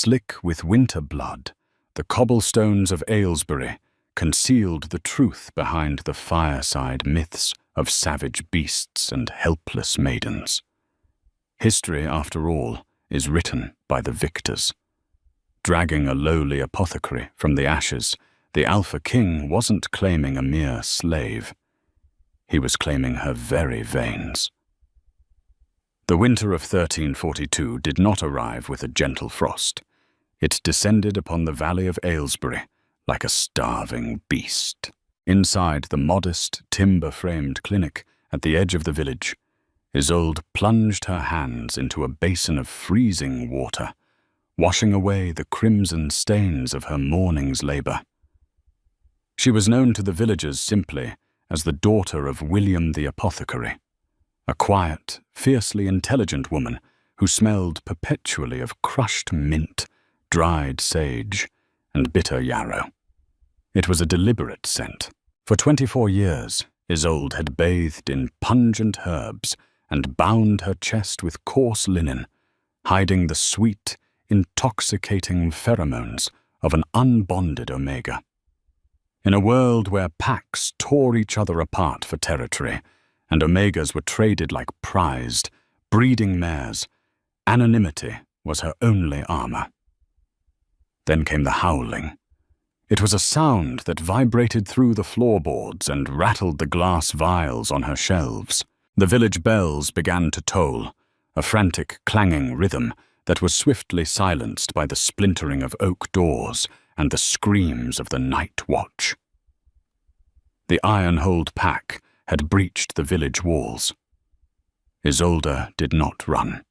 Slick with winter blood, the cobblestones of Aylesbury concealed the truth behind the fireside myths of savage beasts and helpless maidens. History, after all, is written by the victors. Dragging a lowly apothecary from the ashes, the Alpha King wasn't claiming a mere slave. He was claiming her very veins. The winter of 1342 did not arrive with a gentle frost. It descended upon the valley of Aylesbury like a starving beast. Inside the modest, timber-framed clinic at the edge of the village, Isolde plunged her hands into a basin of freezing water, washing away the crimson stains of her morning's labor. She was known to the villagers simply as the daughter of William the Apothecary, a quiet, fiercely intelligent woman who smelled perpetually of crushed mint, dried sage, and bitter yarrow. It was a deliberate scent. For 24 years, Isolde had bathed in pungent herbs and bound her chest with coarse linen, hiding the sweet, intoxicating pheromones of an unbonded omega. In a world where packs tore each other apart for territory, and omegas were traded like prized, breeding mares, anonymity was her only armor. Then came the howling. It was a sound that vibrated through the floorboards and rattled the glass vials on her shelves. The village bells began to toll, a frantic clanging rhythm that was swiftly silenced by the splintering of oak doors and the screams of the night watch. The Ironhold pack had breached the village walls. Isolde did not run.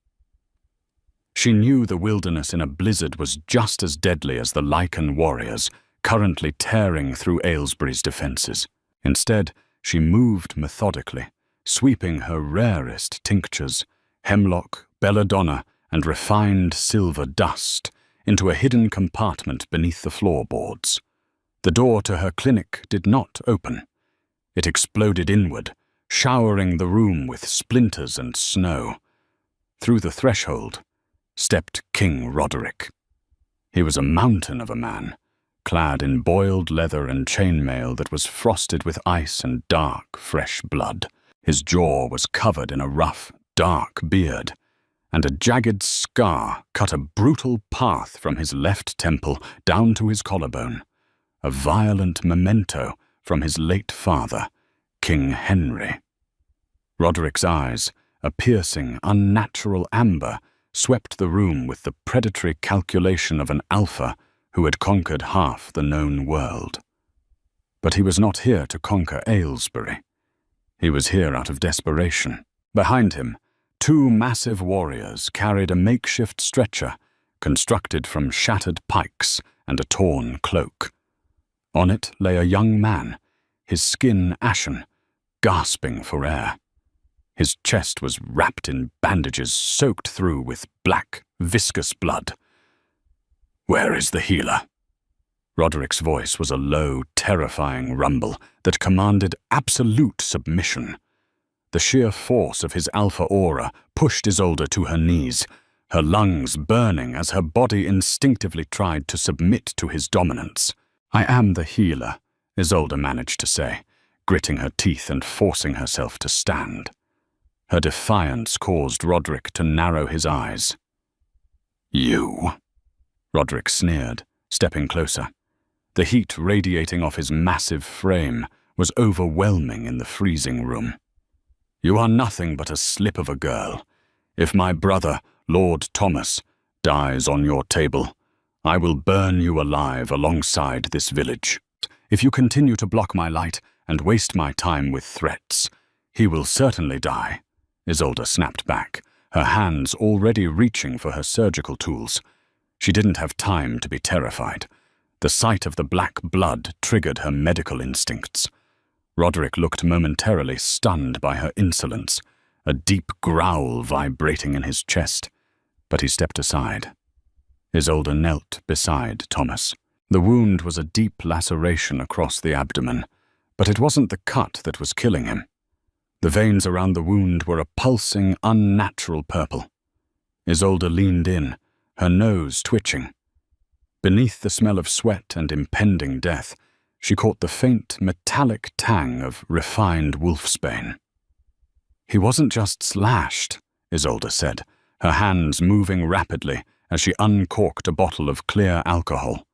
She knew the wilderness in a blizzard was just as deadly as the lichen warriors currently tearing through Aylesbury's defenses. Instead, she moved methodically, sweeping her rarest tinctures, hemlock, belladonna, and refined silver dust, into a hidden compartment beneath the floorboards. The door to her clinic did not open. It exploded inward, showering the room with splinters and snow. Through the threshold stepped King Roderick. He was a mountain of a man, clad in boiled leather and chainmail that was frosted with ice and dark, fresh blood. His jaw was covered in a rough, dark beard, and a jagged scar cut a brutal path from his left temple down to his collarbone, a violent memento from his late father, King Henry. Roderick's eyes, a piercing, unnatural amber, swept the room with the predatory calculation of an alpha who had conquered half the known world. But he was not here to conquer Aylesbury. He was here out of desperation. Behind him, two massive warriors carried a makeshift stretcher constructed from shattered pikes and a torn cloak. On it lay a young man, his skin ashen, gasping for air. His chest was wrapped in bandages soaked through with black, viscous blood. "Where is the healer?" Roderick's voice was a low, terrifying rumble that commanded absolute submission. The sheer force of his alpha aura pushed Isolde to her knees, her lungs burning as her body instinctively tried to submit to his dominance. "I am the healer," Isolde managed to say, gritting her teeth and forcing herself to stand. Her defiance caused Roderick to narrow his eyes. "You?" Roderick sneered, stepping closer. The heat radiating off his massive frame was overwhelming in the freezing room. "You are nothing but a slip of a girl. If my brother, Lord Thomas, dies on your table, I will burn you alive alongside this village. If you continue to block my light and waste my time with threats, he will certainly die." Isolde snapped back, her hands already reaching for her surgical tools. She didn't have time to be terrified. The sight of the black blood triggered her medical instincts. Roderick looked momentarily stunned by her insolence, a deep growl vibrating in his chest, but he stepped aside. Isolde knelt beside Thomas. The wound was a deep laceration across the abdomen, but it wasn't the cut that was killing him. The veins around the wound were a pulsing, unnatural purple. Isolde leaned in, her nose twitching, Beneath the smell of sweat and impending death, she caught the faint, metallic tang of refined wolfsbane. "He wasn't just slashed," Isolde said, her hands moving rapidly as she uncorked a bottle of clear alcohol.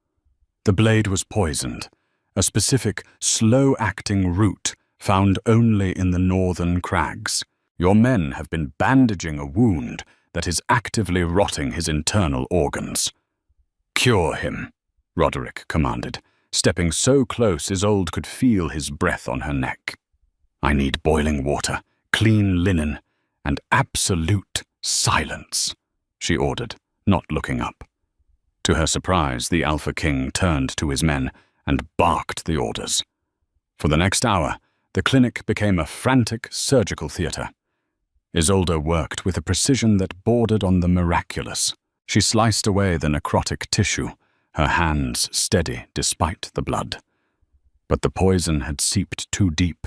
"The blade was poisoned, a specific, slow-acting root found only in the northern crags. Your men have been bandaging a wound that is actively rotting his internal organs." "Cure him," Roderick commanded, stepping so close Isolde could feel his breath on her neck. "I need boiling water, clean linen, and absolute silence," she ordered, not looking up. To her surprise, the Alpha King turned to his men and barked the orders. For the next hour, the clinic became a frantic surgical theater. Isolde worked with a precision that bordered on the miraculous. She sliced away the necrotic tissue, her hands steady despite the blood. But the poison had seeped too deep.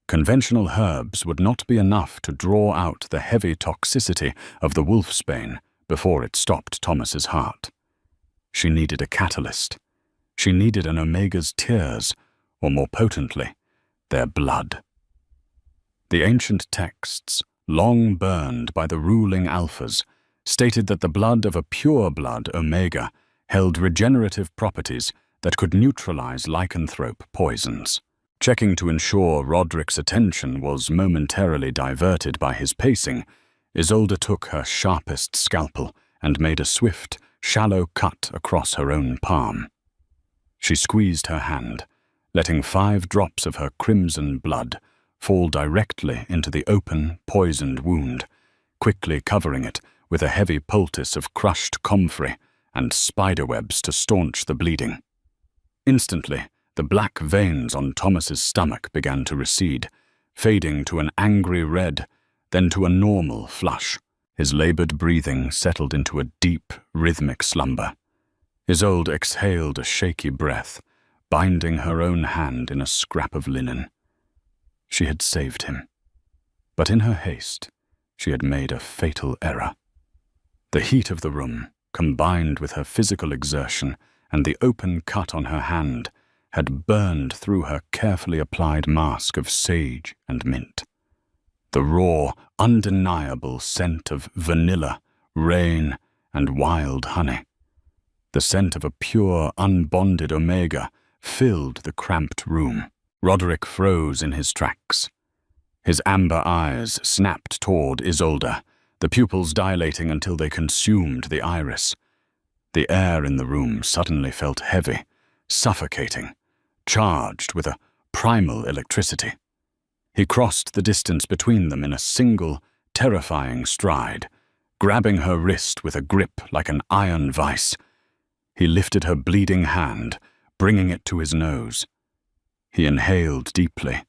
Conventional herbs would not be enough to draw out the heavy toxicity of the wolfsbane before it stopped Thomas's heart. She needed a catalyst. She needed an Omega's tears, or more potently, their blood. The ancient texts, long burned by the ruling Alphas, stated that the blood of a pure-blood Omega held regenerative properties that could neutralize lycanthrope poisons. Checking to ensure Roderick's attention was momentarily diverted by his pacing, Isolde took her sharpest scalpel and made a swift, shallow cut across her own palm. She squeezed her hand, letting 5 drops of her crimson blood fall directly into the open, poisoned wound, quickly covering it with a heavy poultice of crushed comfrey and spiderwebs to staunch the bleeding. Instantly, the black veins on Thomas's stomach began to recede, fading to an angry red, then to a normal flush. His labored breathing settled into a deep, rhythmic slumber. Isolde exhaled a shaky breath, binding her own hand in a scrap of linen. She had saved him. But in her haste, she had made a fatal error. The heat of the room, combined with her physical exertion and the open cut on her hand, had burned through her carefully applied mask of sage and mint. The raw, undeniable scent of vanilla, rain, and wild honey. The scent of a pure, unbonded Omega filled the cramped room. Roderick froze in his tracks. His amber eyes snapped toward Isolde, the pupils dilating until they consumed the iris. The air in the room suddenly felt heavy, suffocating, charged with a primal electricity. He crossed the distance between them in a single, terrifying stride, grabbing her wrist with a grip like an iron vice. He lifted her bleeding hand, bringing it to his nose. He inhaled deeply,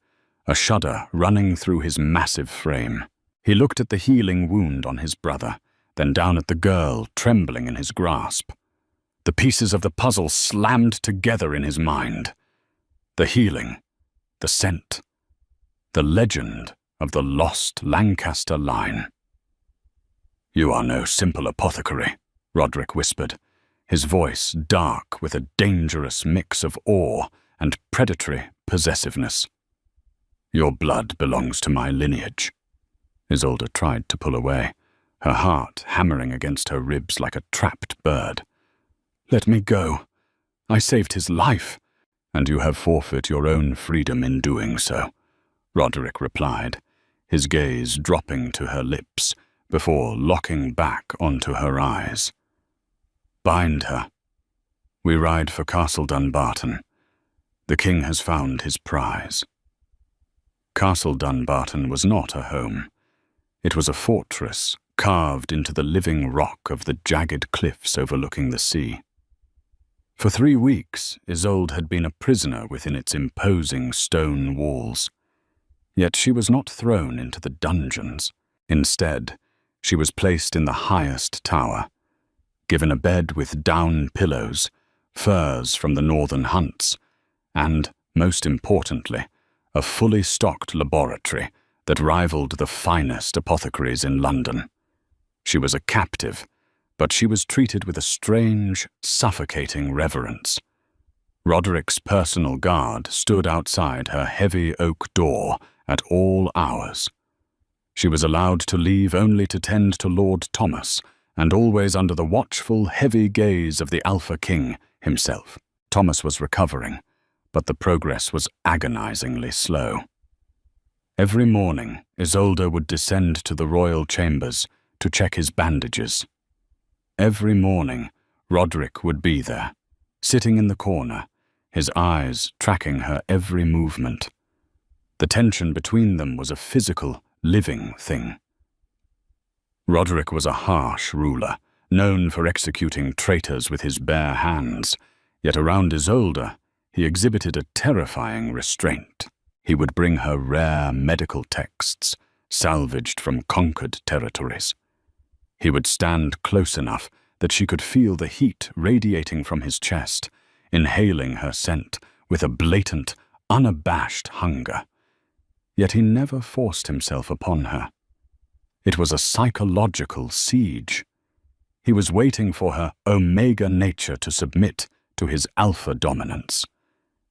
a shudder running through his massive frame. He looked at the healing wound on his brother, then down at the girl trembling in his grasp. The pieces of the puzzle slammed together in his mind. The healing, the scent, the legend of the lost Lancaster line. "You are no simple apothecary," Roderick whispered, his voice dark with a dangerous mix of awe and predatory possessiveness. "Your blood belongs to my lineage." Isolde tried to pull away, her heart hammering against her ribs like a trapped bird. "Let me go. I saved his life." "And you have forfeit your own freedom in doing so," Roderick replied, his gaze dropping to her lips before locking back onto her eyes. "Bind her. We ride for Castle Dunbarton. The king has found his prize." Castle Dunbarton was not a home. It was a fortress carved into the living rock of the jagged cliffs overlooking the sea. For 3 weeks, Isolde had been a prisoner within its imposing stone walls. Yet she was not thrown into the dungeons. Instead, she was placed in the highest tower, given a bed with down pillows, furs from the northern hunts, and, most importantly, a fully stocked laboratory that rivaled the finest apothecaries in London. She was a captive, but she was treated with a strange, suffocating reverence. Roderick's personal guard stood outside her heavy oak door at all hours. She was allowed to leave only to tend to Lord Thomas, and always under the watchful, heavy gaze of the Alpha King himself. Thomas was recovering, but the progress was agonizingly slow. Every morning, Isolde would descend to the royal chambers to check his bandages. Every morning, Roderick would be there, sitting in the corner, his eyes tracking her every movement. The tension between them was a physical, living thing. Roderick was a harsh ruler, known for executing traitors with his bare hands, yet around Isolde, he exhibited a terrifying restraint. He would bring her rare medical texts, salvaged from conquered territories. He would stand close enough that she could feel the heat radiating from his chest, inhaling her scent with a blatant, unabashed hunger. Yet he never forced himself upon her. It was a psychological siege. He was waiting for her omega nature to submit to his alpha dominance.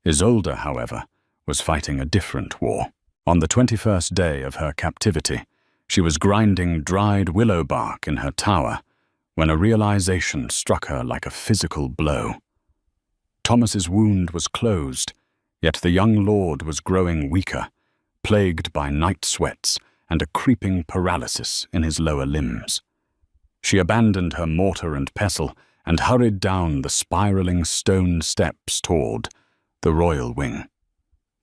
Isolde, however, was fighting a different war. On the 21st day of her captivity, she was grinding dried willow bark in her tower when a realization struck her like a physical blow. Thomas's wound was closed, yet the young lord was growing weaker, plagued by night sweats and a creeping paralysis in his lower limbs. She abandoned her mortar and pestle and hurried down the spiraling stone steps toward the royal wing.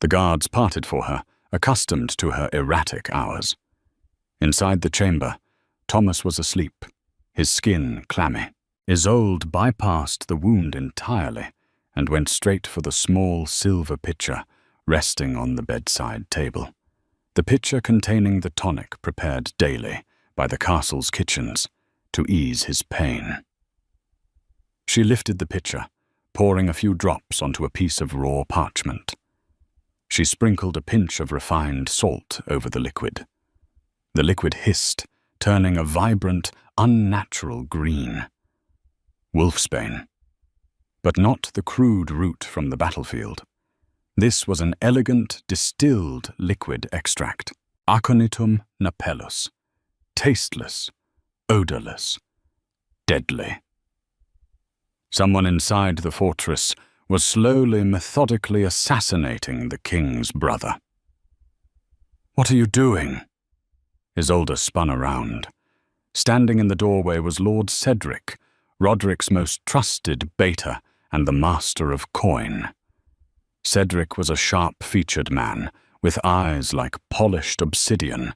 The guards parted for her, accustomed to her erratic hours. Inside the chamber, Thomas was asleep, his skin clammy. Isolde bypassed the wound entirely and went straight for the small silver pitcher resting on the bedside table. The pitcher containing the tonic prepared daily by the castle's kitchens to ease his pain. She lifted the pitcher, pouring a few drops onto a piece of raw parchment. She sprinkled a pinch of refined salt over the liquid. The liquid hissed, turning a vibrant, unnatural green. Wolfsbane. But not the crude root from the battlefield. This was an elegant, distilled liquid extract, Aconitum napellus, tasteless, odorless, deadly. Someone inside the fortress was slowly, methodically assassinating the king's brother. "What are you doing?" Isolde spun around. Standing in the doorway was Lord Cedric, Roderick's most trusted beta and the master of coin. Cedric was a sharp-featured man, with eyes like polished obsidian,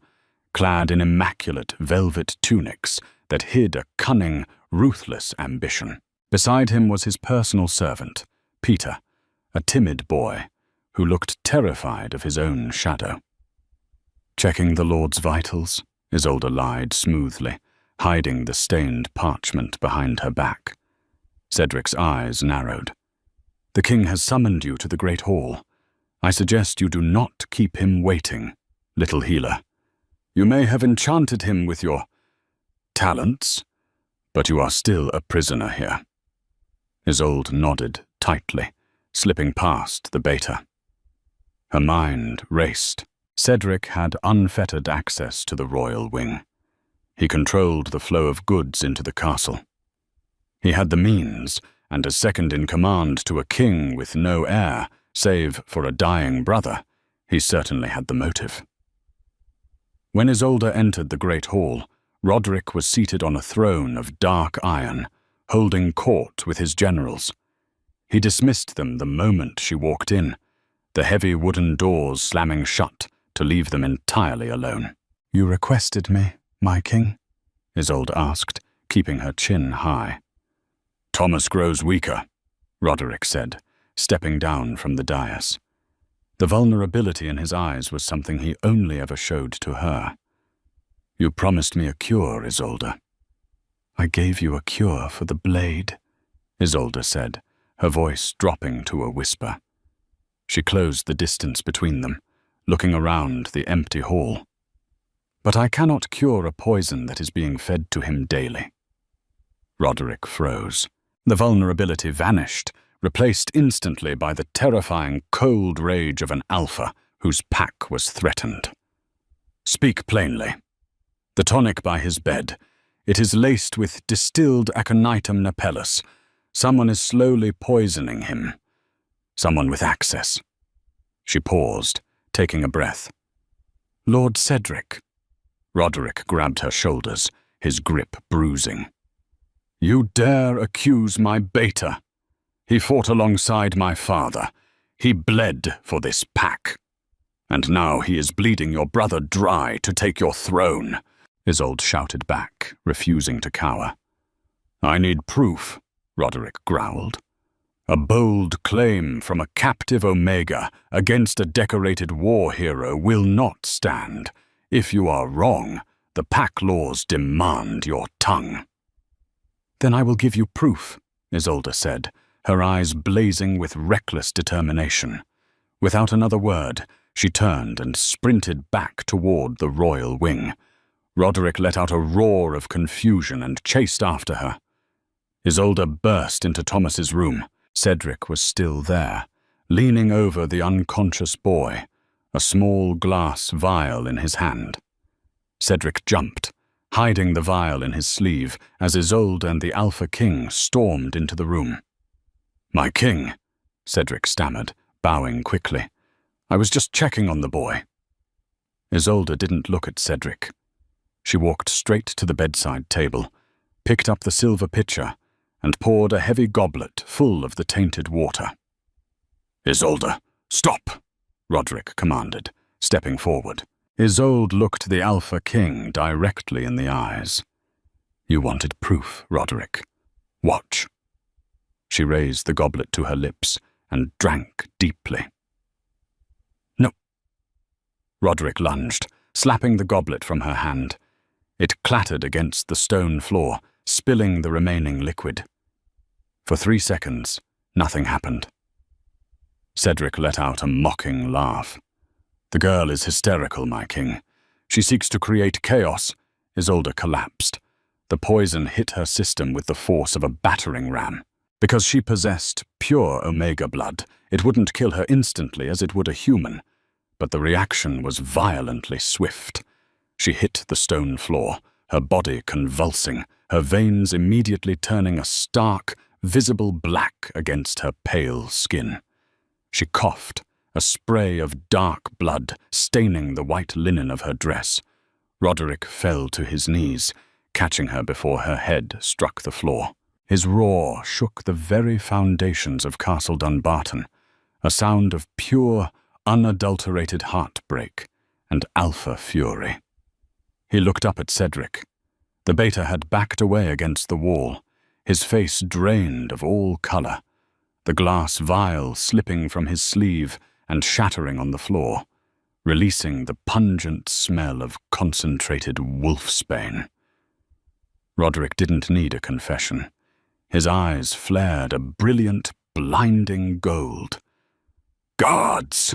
clad in immaculate velvet tunics that hid a cunning, ruthless ambition. Beside him was his personal servant, Peter, a timid boy who looked terrified of his own shadow. "Checking the Lord's vitals," Isolde lied smoothly, hiding the stained parchment behind her back. Cedric's eyes narrowed. "The king has summoned you to the Great Hall. I suggest you do not keep him waiting, little healer. You may have enchanted him with your talents, but you are still a prisoner here." Isolde nodded tightly, slipping past the beta. Her mind raced. Cedric had unfettered access to the royal wing. He controlled the flow of goods into the castle. He had the means, and as second-in-command to a king with no heir, save for a dying brother, he certainly had the motive. When Isolde entered the great hall, Roderick was seated on a throne of dark iron, holding court with his generals. He dismissed them the moment she walked in, the heavy wooden doors slamming shut to leave them entirely alone. "You requested me, my king?" Isolde asked, keeping her chin high. "Thomas grows weaker," Roderick said, stepping down from the dais. The vulnerability in his eyes was something he only ever showed to her. "You promised me a cure, Isolde." "I gave you a cure for the blade," Isolde said, her voice dropping to a whisper. She closed the distance between them, looking around the empty hall. "But I cannot cure a poison that is being fed to him daily." Roderick froze. The vulnerability vanished, replaced instantly by the terrifying cold rage of an alpha whose pack was threatened. "Speak plainly." "The tonic by his bed. It is laced with distilled aconitum napellus. Someone is slowly poisoning him. Someone with access." She paused, taking a breath. "Lord Cedric." Roderick grabbed her shoulders, his grip bruising. "You dare accuse my beta? He fought alongside my father. He bled for this pack. And now he is bleeding your brother dry to take your throne," Isolde shouted back, refusing to cower. "I need proof," Roderick growled. "A bold claim from a captive Omega against a decorated war hero will not stand. If you are wrong, the pack laws demand your tongue." "Then I will give you proof," Isolde said, her eyes blazing with reckless determination. Without another word, she turned and sprinted back toward the royal wing. Roderick let out a roar of confusion and chased after her. Isolde burst into Thomas's room. Cedric was still there, leaning over the unconscious boy, a small glass vial in his hand. Cedric jumped, hiding the vial in his sleeve as Isolde and the Alpha King stormed into the room. "My king," Cedric stammered, bowing quickly. "I was just checking on the boy." Isolde didn't look at Cedric. She walked straight to the bedside table, picked up the silver pitcher, and poured a heavy goblet full of the tainted water. "Isolde, stop!" Roderick commanded, stepping forward. Isolde looked the Alpha King directly in the eyes. "You wanted proof, Roderick. Watch." She raised the goblet to her lips and drank deeply. "No." Roderick lunged, slapping the goblet from her hand. It clattered against the stone floor, spilling the remaining liquid. For 3 seconds, nothing happened. Cedric let out a mocking laugh. "The girl is hysterical, my king. She seeks to create chaos." Isolde collapsed. The poison hit her system with the force of a battering ram. Because she possessed pure Omega blood, it wouldn't kill her instantly as it would a human, but the reaction was violently swift. She hit the stone floor, her body convulsing, her veins immediately turning a stark, visible black against her pale skin. She coughed, a spray of dark blood staining the white linen of her dress. Roderick fell to his knees, catching her before her head struck the floor. His roar shook the very foundations of Castle Dunbarton, a sound of pure, unadulterated heartbreak and alpha fury. He looked up at Cedric. The beta had backed away against the wall, his face drained of all color, the glass vial slipping from his sleeve and shattering on the floor, releasing the pungent smell of concentrated wolfsbane. Roderick didn't need a confession. His eyes flared a brilliant, blinding gold. "Guards!"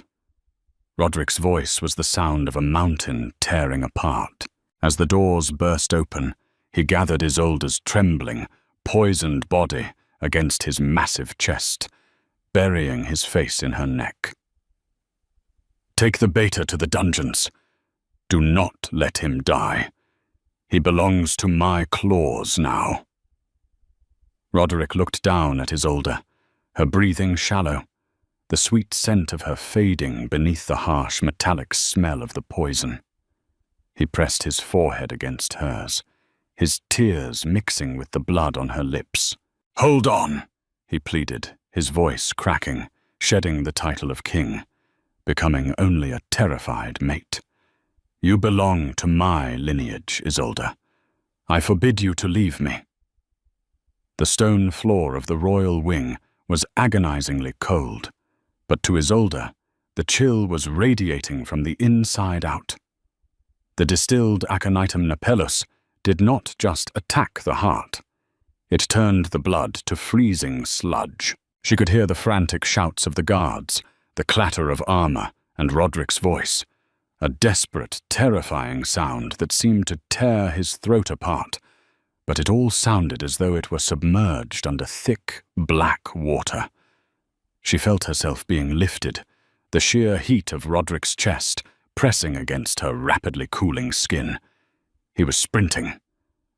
Roderick's voice was the sound of a mountain tearing apart. As the doors burst open, he gathered Isolde's trembling, poisoned body against his massive chest, burying his face in her neck. "Take the beta to the dungeons. Do not let him die. He belongs to my claws now." Roderick looked down at Isolde, her breathing shallow, the sweet scent of her fading beneath the harsh metallic smell of the poison. He pressed his forehead against hers, his tears mixing with the blood on her lips. "Hold on," he pleaded, his voice cracking, shedding the title of king, becoming only a terrified mate. "You belong to my lineage, Isolde. I forbid you to leave me." The stone floor of the royal wing was agonizingly cold, but to Isolde, the chill was radiating from the inside out. The distilled aconitum napellus did not just attack the heart. It turned the blood to freezing sludge. She could hear the frantic shouts of the guards, the clatter of armor, and Roderick's voice, a desperate, terrifying sound that seemed to tear his throat apart. but it all sounded as though it were submerged under thick, black water. She felt herself being lifted, the sheer heat of Roderick's chest pressing against her rapidly cooling skin. He was sprinting.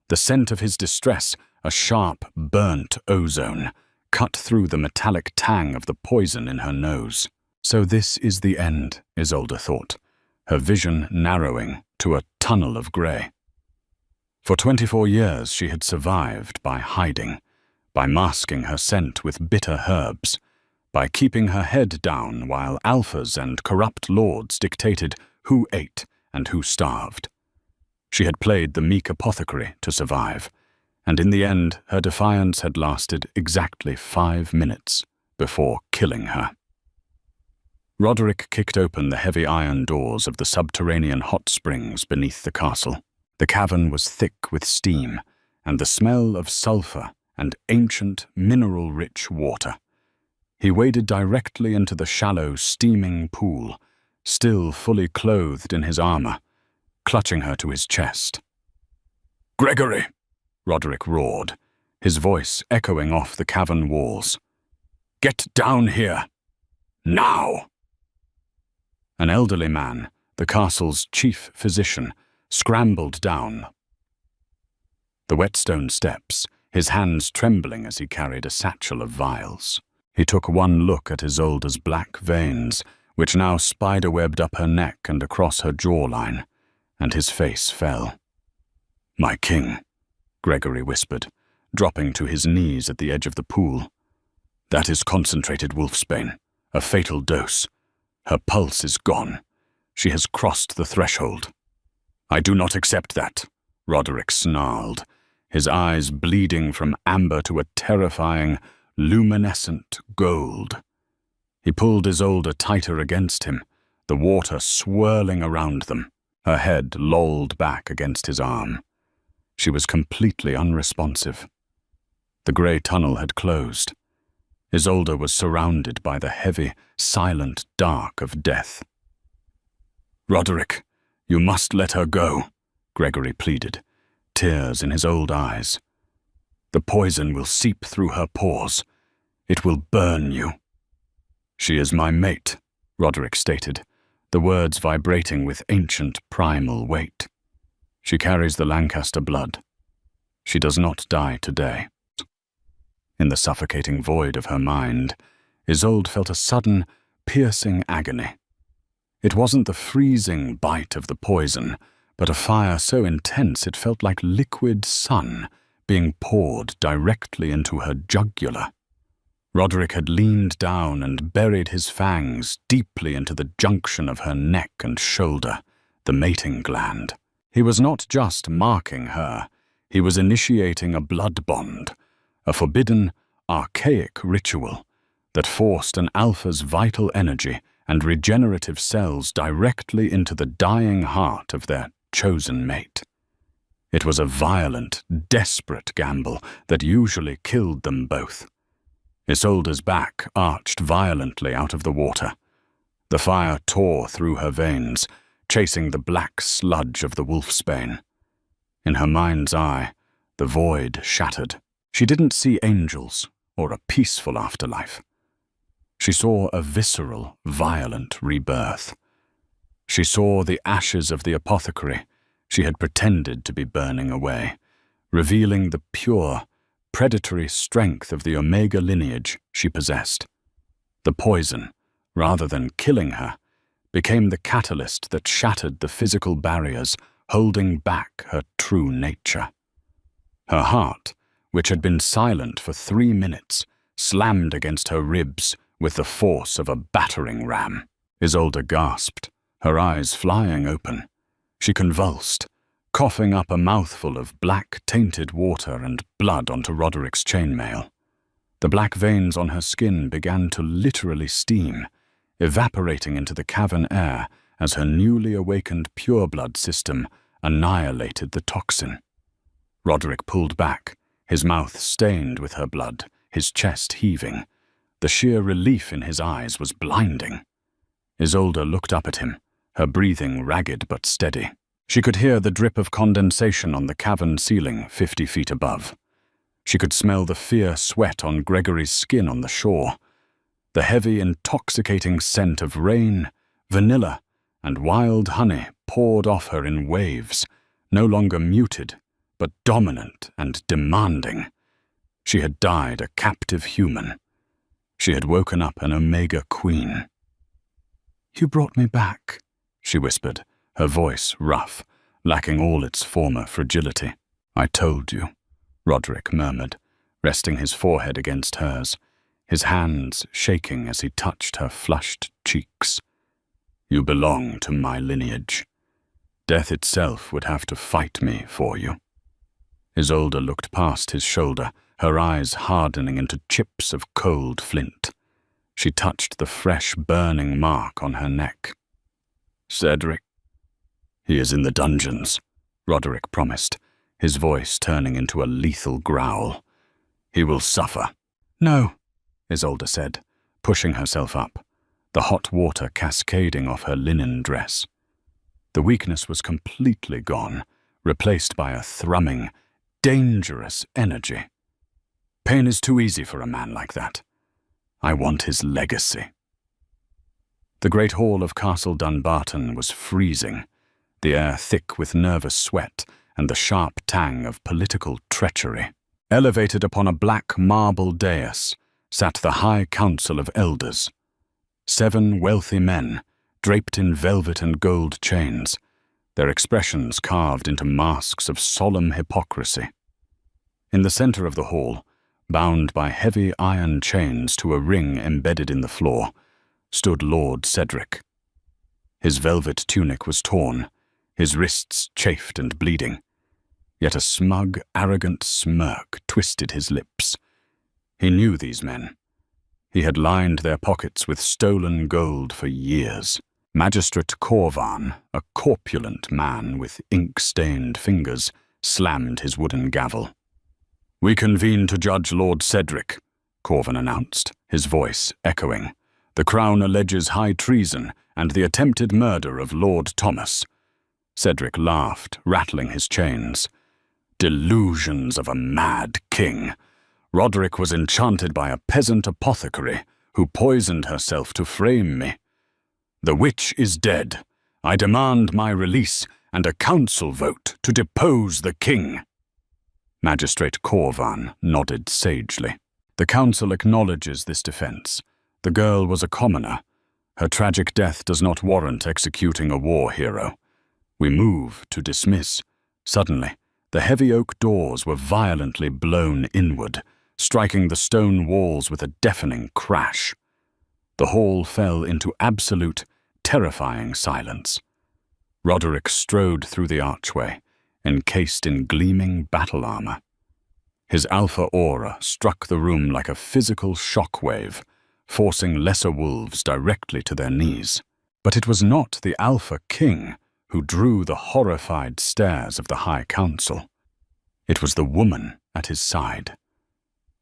The scent of his distress, a sharp, burnt ozone, cut through the metallic tang of the poison in her nose. So this is the end, Isolde thought, her vision narrowing to a tunnel of grey. For 24 years she had survived by hiding, by masking her scent with bitter herbs, by keeping her head down while alphas and corrupt lords dictated who ate and who starved. She had played the meek apothecary to survive, and in the end her defiance had lasted exactly 5 minutes before killing her. Roderick kicked open the heavy iron doors of the subterranean hot springs beneath the castle. The cavern was thick with steam, and the smell of sulphur and ancient, mineral-rich water. He waded directly into the shallow, steaming pool, still fully clothed in his armor, clutching her to his chest. "Gregory!" Roderick roared, his voice echoing off the cavern walls. "Get down here! Now!" An elderly man, the castle's chief physician, scrambled down the whetstone steps, his hands trembling as he carried a satchel of vials. He took one look at Isolde's black veins, which now spiderwebbed up her neck and across her jawline, and his face fell. "My king," Gregory whispered, dropping to his knees at the edge of the pool. "That is concentrated wolfsbane, a fatal dose. Her pulse is gone. She has crossed the threshold." "I do not accept that," Roderick snarled, his eyes bleeding from amber to a terrifying, luminescent gold. He pulled Isolde tighter against him, the water swirling around them. Her head lolled back against his arm. She was completely unresponsive. The grey tunnel had closed. Isolde was surrounded by the heavy, silent dark of death. "Roderick, you must let her go," Gregory pleaded, tears in his old eyes. "The poison will seep through her pores. It will burn you." "She is my mate," Roderick stated, the words vibrating with ancient primal weight. "She carries the Lancaster blood. She does not die today." In the suffocating void of her mind, Isolde felt a sudden, piercing agony. It wasn't the freezing bite of the poison, but a fire so intense it felt like liquid sun being poured directly into her jugular. Roderick had leaned down and buried his fangs deeply into the junction of her neck and shoulder, the mating gland. He was not just marking her, he was initiating a blood bond, a forbidden, archaic ritual that forced an alpha's vital energy and regenerative cells directly into the dying heart of their chosen mate. It was a violent, desperate gamble that usually killed them both. Isolde's back arched violently out of the water. The fire tore through her veins, chasing the black sludge of the wolfsbane. In her mind's eye, the void shattered. She didn't see angels or a peaceful afterlife. She saw a visceral, violent rebirth. She saw the ashes of the apothecary she had pretended to be burning away, revealing the pure, predatory strength of the Omega lineage she possessed. The poison, rather than killing her, became the catalyst that shattered the physical barriers holding back her true nature. Her heart, which had been silent for 3 minutes, slammed against her ribs with the force of a battering ram. Isolde gasped, her eyes flying open. She convulsed, coughing up a mouthful of black, tainted water and blood onto Roderick's chainmail. The black veins on her skin began to literally steam, evaporating into the cavern air as her newly awakened pureblood system annihilated the toxin. Roderick pulled back, his mouth stained with her blood, his chest heaving. The sheer relief in his eyes was blinding. Isolde looked up at him, her breathing ragged but steady. She could hear the drip of condensation on the cavern ceiling 50 feet above. She could smell the fierce sweat on Gregory's skin on the shore. The heavy, intoxicating scent of rain, vanilla, and wild honey poured off her in waves, no longer muted, but dominant and demanding. She had died a captive human. She had woken up an Omega Queen. "You brought me back," she whispered, her voice rough, lacking all its former fragility. "I told you," Roderick murmured, resting his forehead against hers, his hands shaking as he touched her flushed cheeks. "You belong to my lineage. Death itself would have to fight me for you." Isolde looked past his shoulder, her eyes hardening into chips of cold flint. She touched the fresh, burning mark on her neck. "Cedric?" "He is in the dungeons," Roderick promised, his voice turning into a lethal growl. "He will suffer." "No," Isolde said, pushing herself up, the hot water cascading off her linen dress. The weakness was completely gone, replaced by a thrumming, dangerous energy. "Pain is too easy for a man like that. I want his legacy." The great hall of Castle Dunbarton was freezing, the air thick with nervous sweat and the sharp tang of political treachery. Elevated upon a black marble dais sat the High Council of Elders. 7 wealthy men, draped in velvet and gold chains, their expressions carved into masks of solemn hypocrisy. In the center of the hall, bound by heavy iron chains to a ring embedded in the floor, stood Lord Cedric. His velvet tunic was torn, his wrists chafed and bleeding, yet a smug, arrogant smirk twisted his lips. He knew these men. He had lined their pockets with stolen gold for years. Magistrate Corvan, a corpulent man with ink-stained fingers, slammed his wooden gavel. "We convene to judge Lord Cedric," Corvan announced, his voice echoing. "The Crown alleges high treason and the attempted murder of Lord Thomas." Cedric laughed, rattling his chains. "Delusions of a mad king. Roderick was enchanted by a peasant apothecary who poisoned herself to frame me. The witch is dead. I demand my release and a council vote to depose the king." Magistrate Corvan nodded sagely. "The council acknowledges this defense. The girl was a commoner. Her tragic death does not warrant executing a war hero. We move to dismiss." Suddenly, the heavy oak doors were violently blown inward, striking the stone walls with a deafening crash. The hall fell into absolute, terrifying silence. Roderick strode through the archway, encased in gleaming battle armor. His alpha aura struck the room like a physical shockwave, forcing lesser wolves directly to their knees. But it was not the Alpha King who drew the horrified stares of the High Council. It was the woman at his side.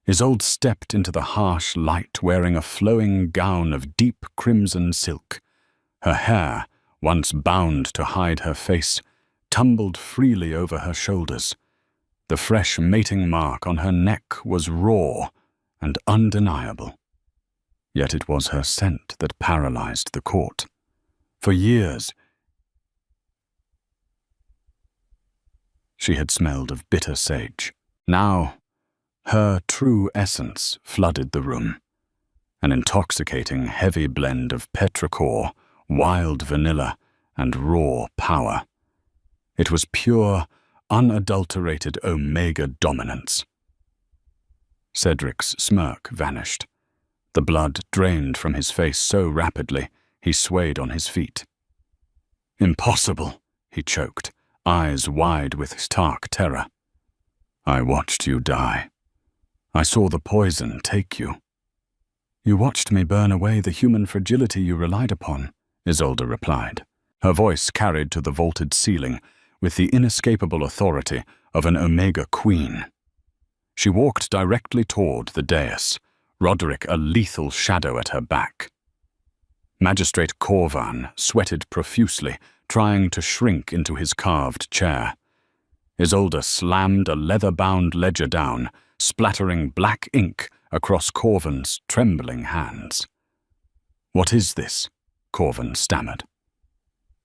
Isolde stepped into the harsh light wearing a flowing gown of deep crimson silk. Her hair, once bound to hide her face, tumbled freely over her shoulders. The fresh mating mark on her neck was raw and undeniable. Yet it was her scent that paralyzed the court. For years, she had smelled of bitter sage. Now, her true essence flooded the room, an intoxicating, heavy blend of petrichor, wild vanilla, and raw power. It was pure, unadulterated Omega dominance. Cedric's smirk vanished. The blood drained from his face so rapidly, he swayed on his feet. "Impossible," he choked, eyes wide with stark terror. "I watched you die. I saw the poison take you." "You watched me burn away the human fragility you relied upon," Isolde replied. Her voice carried to the vaulted ceiling with the inescapable authority of an Omega Queen. She walked directly toward the dais, Roderick a lethal shadow at her back. Magistrate Corvan sweated profusely, trying to shrink into his carved chair. Isolde slammed a leather-bound ledger down, splattering black ink across Corvin's trembling hands. "What is this?" Corvin stammered.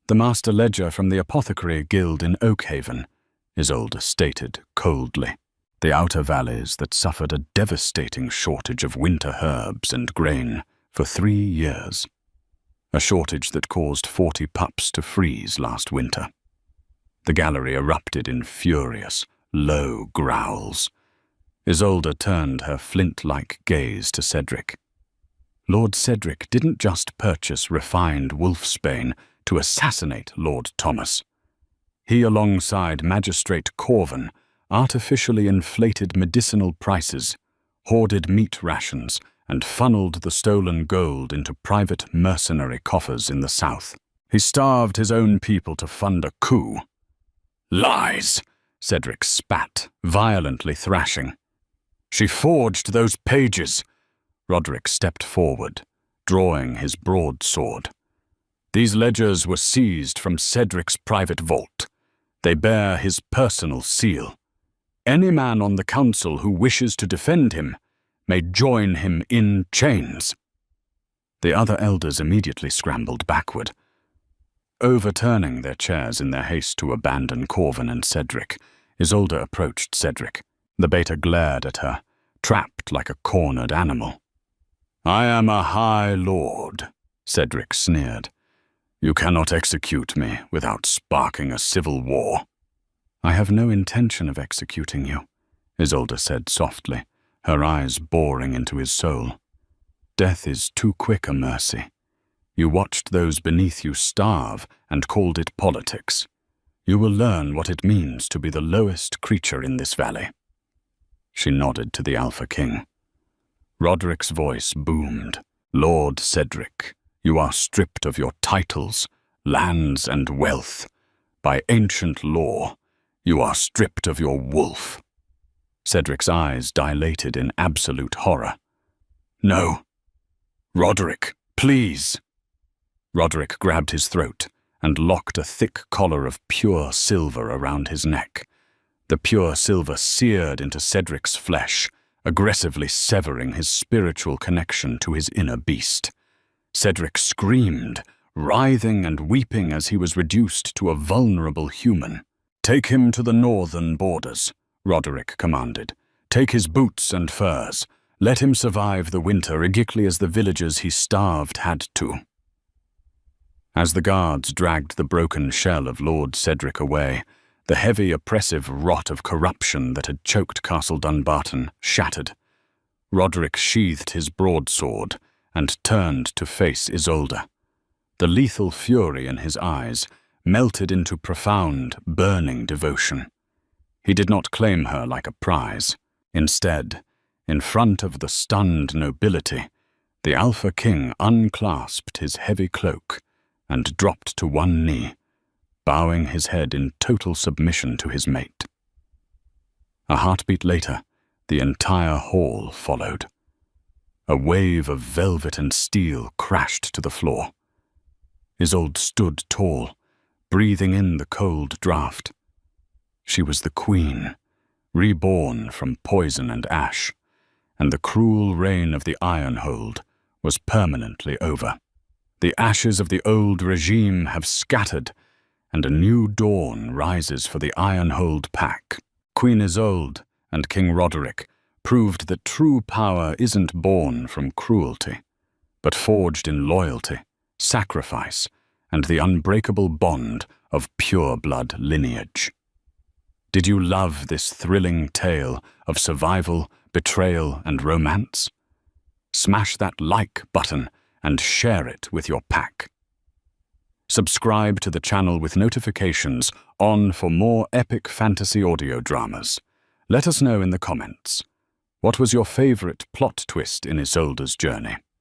"The master ledger from the apothecary guild in Oakhaven," Isolde stated coldly. "The outer valleys that suffered a devastating shortage of winter herbs and grain for 3 years. A shortage that caused 40 pups to freeze last winter." The gallery erupted in furious, low growls. Isolde turned her flint-like gaze to Cedric. Lord Cedric didn't just purchase refined wolfsbane to assassinate Lord Thomas. He, alongside Magistrate Corvin, artificially inflated medicinal prices, hoarded meat rations, and funneled the stolen gold into private mercenary coffers in the south. He starved his own people to fund a coup. "Lies!" Cedric spat, violently thrashing. "She forged those pages." Roderick stepped forward, drawing his broadsword. "These ledgers were seized from Cedric's private vault. They bear his personal seal. Any man on the council who wishes to defend him may join him in chains." The other elders immediately scrambled backward. Overturning their chairs in their haste to abandon Corvin and Cedric, Isolde approached Cedric. The beta glared at her, trapped like a cornered animal. "I am a high lord," Cedric sneered. "You cannot execute me without sparking a civil war." "I have no intention of executing you," Isolde said softly, her eyes boring into his soul. "Death is too quick a mercy. You watched those beneath you starve and called it politics. You will learn what it means to be the lowest creature in this valley." She nodded to the Alpha King. Roderick's voice boomed. "Lord Cedric, you are stripped of your titles, lands, and wealth. By ancient law, you are stripped of your wolf." Cedric's eyes dilated in absolute horror. "No. Roderick, please." Roderick grabbed his throat and locked a thick collar of pure silver around his neck. The pure silver seared into Cedric's flesh, aggressively severing his spiritual connection to his inner beast. Cedric screamed, writhing and weeping as he was reduced to a vulnerable human. "Take him to the northern borders," Roderick commanded. "Take his boots and furs. Let him survive the winter exactly as the villagers he starved had to." As the guards dragged the broken shell of Lord Cedric away, the heavy, oppressive rot of corruption that had choked Castle Dunbarton shattered. Roderick sheathed his broadsword and turned to face Isolde. The lethal fury in his eyes melted into profound, burning devotion. He did not claim her like a prize. Instead, in front of the stunned nobility, the Alpha King unclasped his heavy cloak and dropped to one knee, bowing his head in total submission to his mate. A heartbeat later, the entire hall followed. A wave of velvet and steel crashed to the floor. Isolde stood tall, breathing in the cold draught. She was the queen, reborn from poison and ash, and the cruel reign of the Ironhold was permanently over. The ashes of the old regime have scattered, and a new dawn rises for the Ironhold pack. Queen Isolde and King Roderick proved that true power isn't born from cruelty, but forged in loyalty, sacrifice, and the unbreakable bond of pure-blood lineage. Did you love this thrilling tale of survival, betrayal, and romance? Smash that like button and share it with your pack. Subscribe to the channel with notifications on for more epic fantasy audio dramas. Let us know in the comments. What was your favorite plot twist in Isolde's journey?